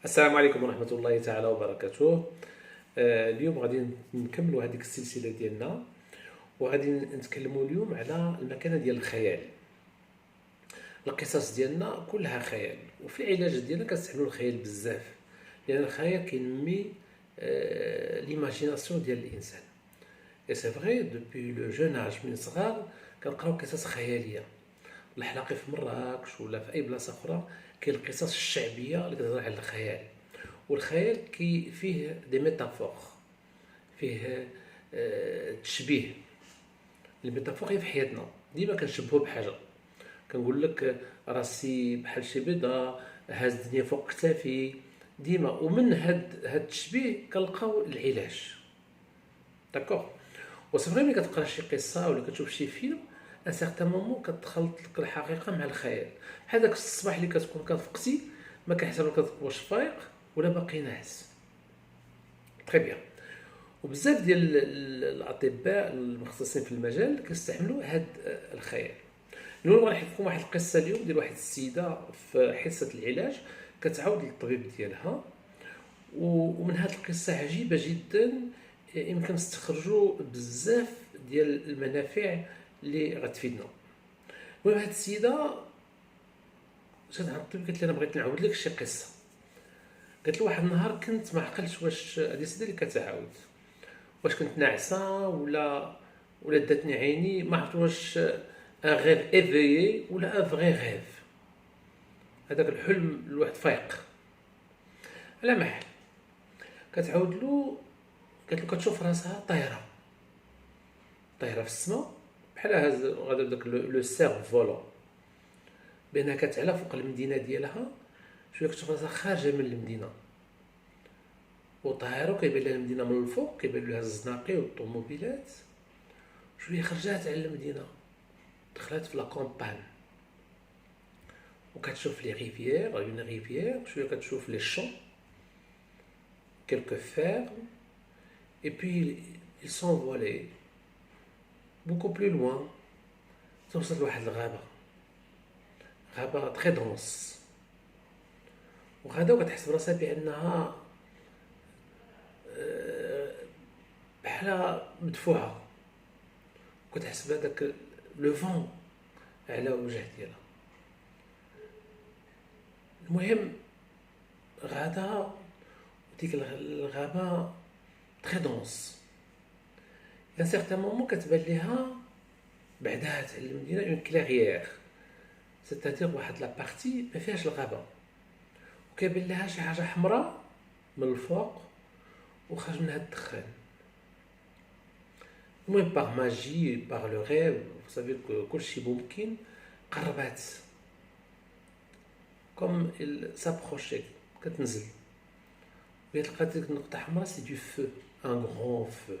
السلام عليكم ورحمة الله تعالى وبركاته. اليوم غادي نكملوا هذيك السلسلة ديالنا، وغادي نتكلموا اليوم على المكانة ديال الخيال. القصص ديالنا كلها خيال، وفي العلاج ديالنا كنستعملوا الخيال بزاف، لأن الخيال كينمي ليماجيناسيون ديال الإنسان. اي سي فغي دوبوي لو جون اج، من صغار كنقراو قصص خيالية. الحلاقي في مراكش ولا في أي بلاصة أخرى كاين القصص الشعبية اللي كتهضر على الخيال. والخيال فيه دي ميتافور، فيه تشبيه. الميتافور هي في حياتنا ديما كنشبهو بحاجه. كنقول لك راسي بحال شي بيضه، هاز الدنيا فوق كتافي ديما. ومن هاد التشبيه كنلقاو العلاج. داكوغ. وصافي ملي كتقرا شي قصه ولا كتشوف شي فيلم، ان سيغتان مومون كتخلط لك الحقيقه مع الخيال. بحال داك الصباح اللي كتكون كتفقتي ما كنحسبك واش فايق ولا باقي ناعس. تري بيان. وبزاف ديال الاطباء المختصين في المجال كيستعملوا هذا الخيال. اليوم غنحكي لكم واحد القصه اليوم ديال واحد السيده في حصه العلاج كتعاود للطبيب ديالها. ومن هذه القصه عجيبه جدا يمكن نستخرجوا بزاف ديال المنافع اللي غتفيدنا. المهم هذه السيده جات عند الطبيب قالت لي انا بغيت نعاود لك شي قصه. قالت له واحد النهار كنت ما عقلتش واش هذه السيده اللي كتعاود واش كنت ناعسه ولا داتني عيني، ما عرفت واش ان غيف ايفيي ولا ان فغي غيف. هذاك الحلم الواحد فايق على ما حال. كتعاود له، قالت له كتشوف راسها طايره في السماء بحال غادا داك لو سير فولون، بانها كتعلى فوق المدينه ديالها. شويه كتشوف راسها خارجه من المدينه وطايره، وكيبان لها المدينه من الفوق، كيبان لها الزناقي والطوموبيلات. شويه خرجات على المدينه، دخلت في لا كومبان وكتشوف لي ريفيير، اون ريفيير. شويه كتشوف لي شون، quelques fermes, et puis ils s'envolaient beaucoup plus loin. توصل لواحد الغابة، غابة تري دونس. وغادا وكتحس براسها بأنها بحال مدفوعة، وكتحس بهداك لو فون على وجه ديالها. المهم غادا ديك الغابة تري دونس. ان سيغتان مومون كتبان ليها بعدات على المدينة اون كلاغيير، سيتادير واحد لا بارتي ما فيهاش الغابة، وكيبان لها شي حاجة حمراء من الفوق وخرج منها الدخان. المهم باغ ماجي باغ لو غيف سافي كلشي ممكن، قربات كوم سابروشي، كتنزل لقات ديك النقطة حمراء. سي دو فو، ان غران فو،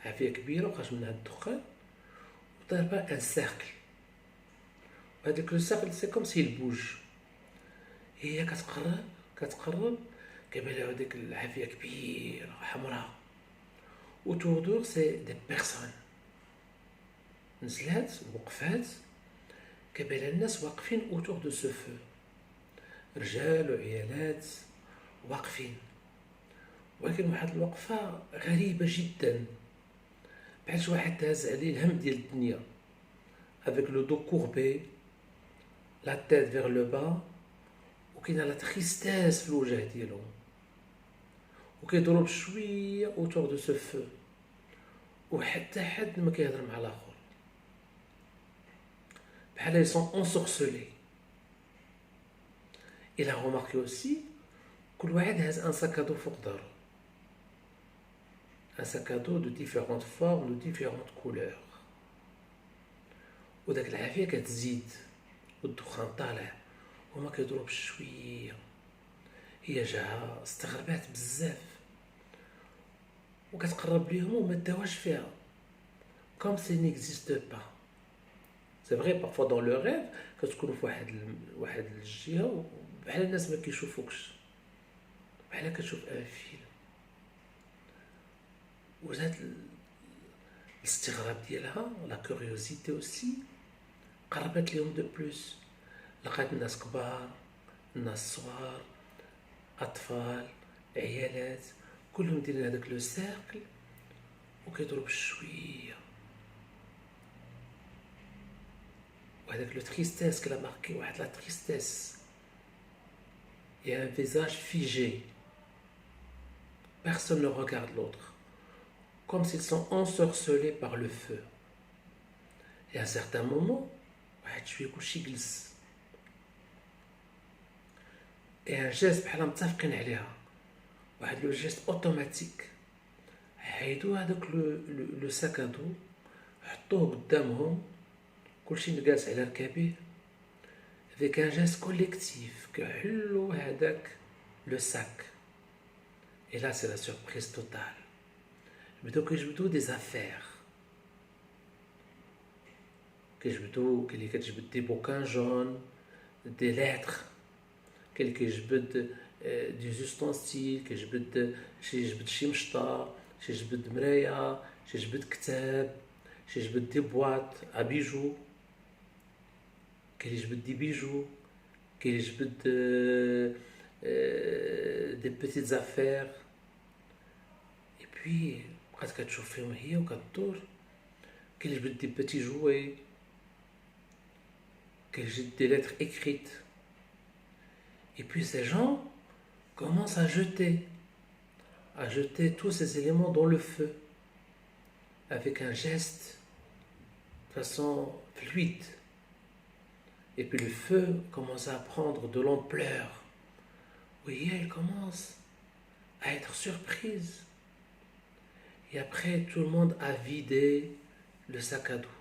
عافية كبيرة وخرج منها الدخان وضربة ان سيركل. وهداك لو سيركل سي كوم سي البوج. هي كتقرب كيبان لها هاديك العافية كبيرة حمراء، وتودور سي دي بيرسون. نزلات وقفات، كيبان لها الناس واقفين اوتور دو سو فو، رجال وعيالات واقفين. ولكن واحد الوقفة غريبة جدا، بحال شي واحد داز عليه الهم ديال الدنيا، avec le dos courbé, la tête vers le bas، وكاينه لا تريستاس في الوجه ديالهم، وكيضرب شويه اوتور دو سو فو، وحتى حد ما كيهضر مع الاخر، بحال ils sont ensorcelés. Il a remarqué aussi كل واحد هاز ان ساكادو فوق دارو، un sac à dos de différentes formes, de différentes couleurs. وداك العافية كتزيد والدخان طالع وما كيضربش شوية. هي جاها استغربات بزاف وكتقرب ليهم وما داوهاش فيها، كوم سي نيكزيست با. سي فغي بارفوا دون لو ريف كتكون في واحد الجهة بحال الناس ما كيشوفوكش، بحال كتشوف ان فيلم. وزاد الاستغراب ديالها، لا كوريوزيتي اوسي، قربت ليهم دو بلوس. لقات الناس كبار، الناس صغار، أطفال، عيالات، كلهم دايرين هذاك لو سيركل وكيضرب شوية. وهذاك لو تريستيس كلا ماركي واحد لا تريستيس. Il y a un visage figé. Personne ne regarde l'autre. Comme s'ils sont ensorcelés par le feu. Et à un certain moment, واحد شوية كلشي جلس. Et un geste بحال متفقين عليها. واحد لو جيست اوتوماتيك. حيدوا هذاك لو ساكادو، حطوه قدامهم، كلشي جالس على ركابيه. avec un geste collectif كيحلوا هذاك لو ساك. Et là c'est la surprise totale. بداو كيجبدوا دي زافير، كيجبدوا كاين اللي كتجبد دي بوكان جون، دي ليتر، كاين اللي كيجبد دي زوستونسيل، كيجبد شي مشطه، شي يجبد مرايه، شي يجبد كتاب، شي يجبد دي بواط ابيجو، كاين اللي يجبد دي بيجو، كاين اللي يجبد دي بيتيت زافير. اي بوي بقات كتشوف فيهم هي وكدور. كاين اللي يجبد دي بيتي جوي، كاين اللي يجبد دي ليتر écrites. Et puis ces gens commencent à jeter tous ces éléments dans le feu, avec un geste de façon fluide. Et puis le feu commence à prendre de l'ampleur. Oui, elle commence à être surprise. Et après, tout le monde a vidé le sac à dos.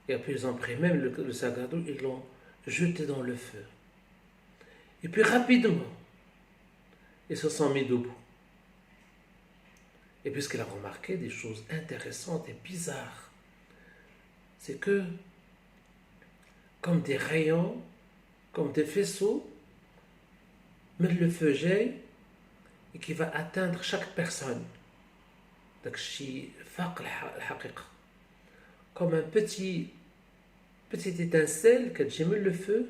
Et puis ils ont pris même le sac à dos, ils l'ont jeté dans le feu. Et puis rapidement, ils se sont mis debout. Et puis ce qu'elle a remarqué, des choses intéressantes et bizarres, c'est que comme des rayons, comme des faisceaux, met le feu jaillit et qui va atteindre chaque personne. Comme un petit étincelle qui met le feu,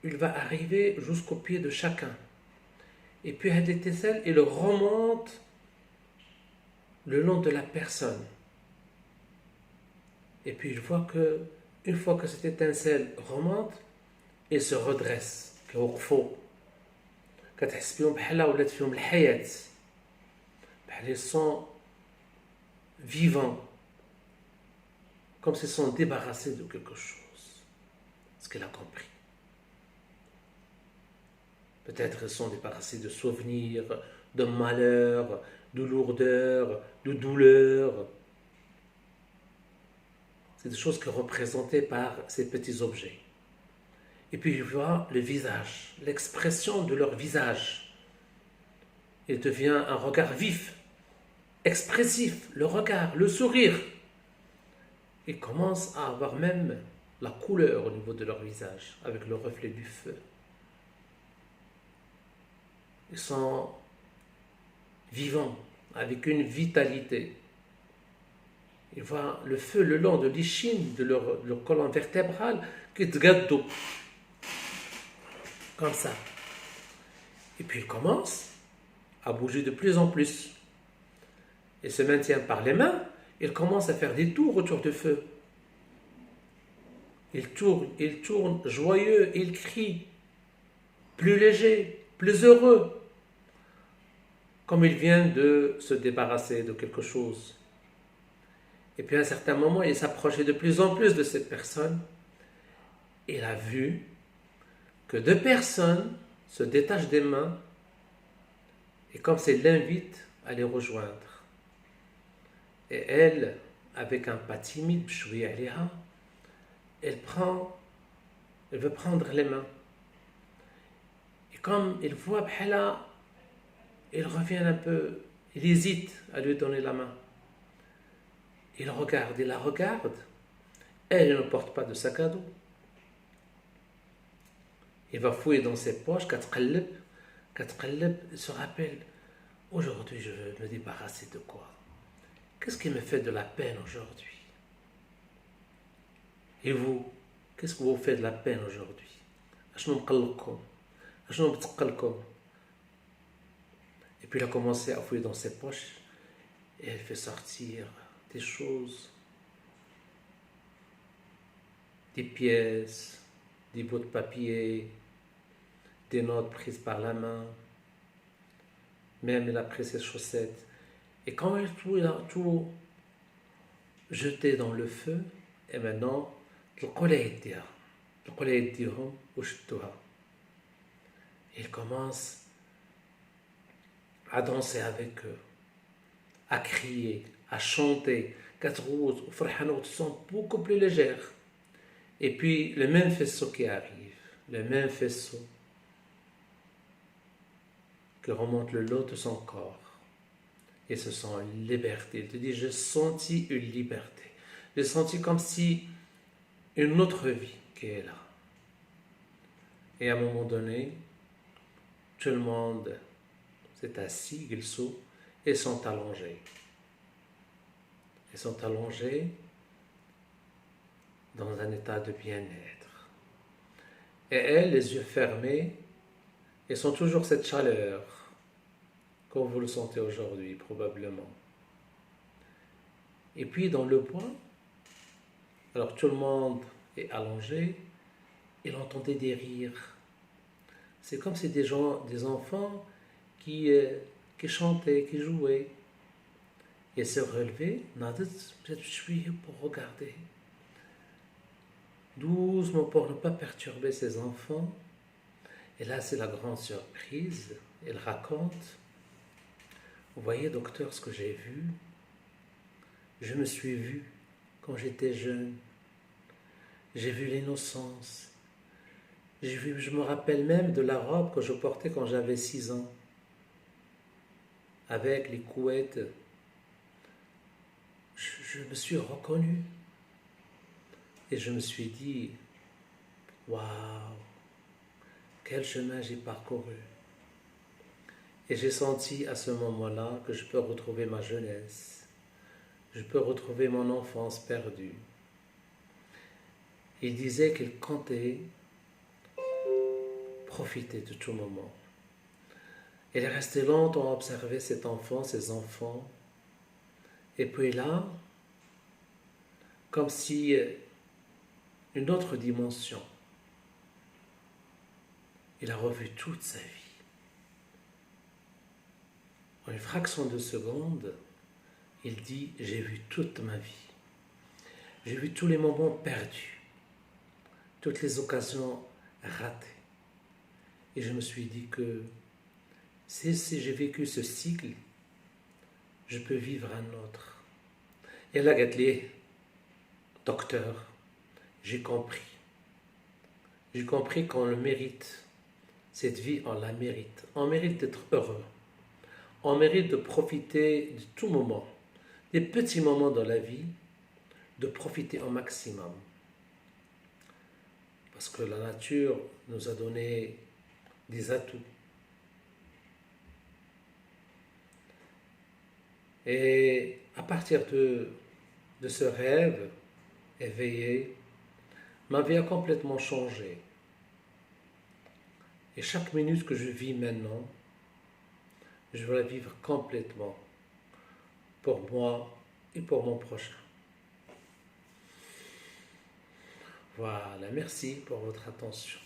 il va arriver jusqu'au pied de chacun. Et puis cette étincelle, il remonte le long de la personne. Et puis il voit que une fois que cette étincelle remonte, il se redresse. كيوقفوا كتحس بهم بحال ولات فيهم الحياة، بحال ils sont vivants, comme s'ils sont débarrassés de quelque chose. Ce qu'il a compris. Peut-être ils sont débarrassés de souvenirs, de malheur, de lourdeur, de douleur. C'est des choses qui sont représentées par ces petits objets. Et puis il voit le visage, l'expression de leur visage. Il devient un regard vif, expressif, le regard, le sourire. Ils commencent à avoir même la couleur au niveau de leur visage, avec le reflet du feu. Ils sont vivants, avec une vitalité. Ils voient le feu le long de l'échine de leur colonne vertébrale qui te gâte d'eau. Comme ça. Et puis ils commencent à bouger de plus en plus. Ils se maintiennent par les mains. Ils commencent à faire des tours autour du feu. Ils tournent joyeux, ils crient, plus légers, plus heureux, comme ils viennent de se débarrasser de quelque chose. Et puis à un certain moment, il s'approchait de plus en plus de cette personne. Il a vu que deux personnes se détachent des mains et comme s'il l'invite à les rejoindre. Et elle, avec un pas timide, elle veut prendre les mains. Et comme il voit Bhala, il revient un peu, il hésite à lui donner la main. Il la regarde. Elle ne porte pas de sac à dos. Il va fouiller dans ses poches, il se rappelle, aujourd'hui je veux me débarrasser de quoi? Qu'est-ce qui me fait de la peine aujourd'hui? Et vous, qu'est-ce que vous faites de la peine aujourd'hui? شنو بتقلكم. Et puis il a commencé à fouiller dans ses poches et elle fait sortir des choses, des pièces, des bouts de papier, des notes prises par la main. Même elle a pris ses chaussettes. Et quand il a tout jeté dans le feu, et maintenant, il commence à danser avec eux, à crier, à chanter. Tu te sens beaucoup plus légère. Et puis, le même faisceau qui arrive, le même faisceau qui remonte le long de son corps et se sent en liberté. Il te dit, j'ai senti une liberté. J'ai senti comme si une autre vie qui est là. Et à un moment donné, tout le monde s'est assis, ils sont, et sont allongés. Ils sont allongés dans un état de bien-être. Et elles, les yeux fermés, elles sont toujours cette chaleur, comme vous le sentez aujourd'hui, probablement. Et puis dans le bois, alors tout le monde est allongé, il entendait des rires. C'est comme si des enfants qui chantaient, qui jouaient. Il s'est relevé, pour regarder. Doucement pour ne pas perturber ses enfants. Et là, c'est la grande surprise. Il raconte, vous voyez, docteur, ce que j'ai vu. Je me suis vu quand j'étais jeune. J'ai vu l'innocence. Je me rappelle même de la robe que je portais quand j'avais 6 ans. Avec les couettes. Je me suis reconnu. Et je me suis dit, waouh, quel chemin j'ai parcouru. Et j'ai senti à ce moment-là que je peux retrouver ma jeunesse. Je peux retrouver mon enfance perdue. Il disait qu'il comptait profiter de tout moment. Il est resté longtemps à observer cet enfant, ses enfants. Et puis là, comme si une autre dimension, il a revu toute sa vie. En une fraction de seconde, il dit, j'ai vu toute ma vie. J'ai vu tous les moments perdus, toutes les occasions ratées. Et je me suis dit que si j'ai vécu ce cycle, je peux vivre un autre. Et là, Gatlier, docteur, j'ai compris. J'ai compris qu'on le mérite. Cette vie, on la mérite. On mérite d'être heureux. On mérite de profiter de tout moment, des petits moments dans la vie, de profiter au maximum. Parce que la nature nous a donné des atouts. Et à partir de ce rêve éveillé, ma vie a complètement changé. Et chaque minute que je vis maintenant, je veux la vivre complètement pour moi et pour mon prochain. Voilà, merci pour votre attention.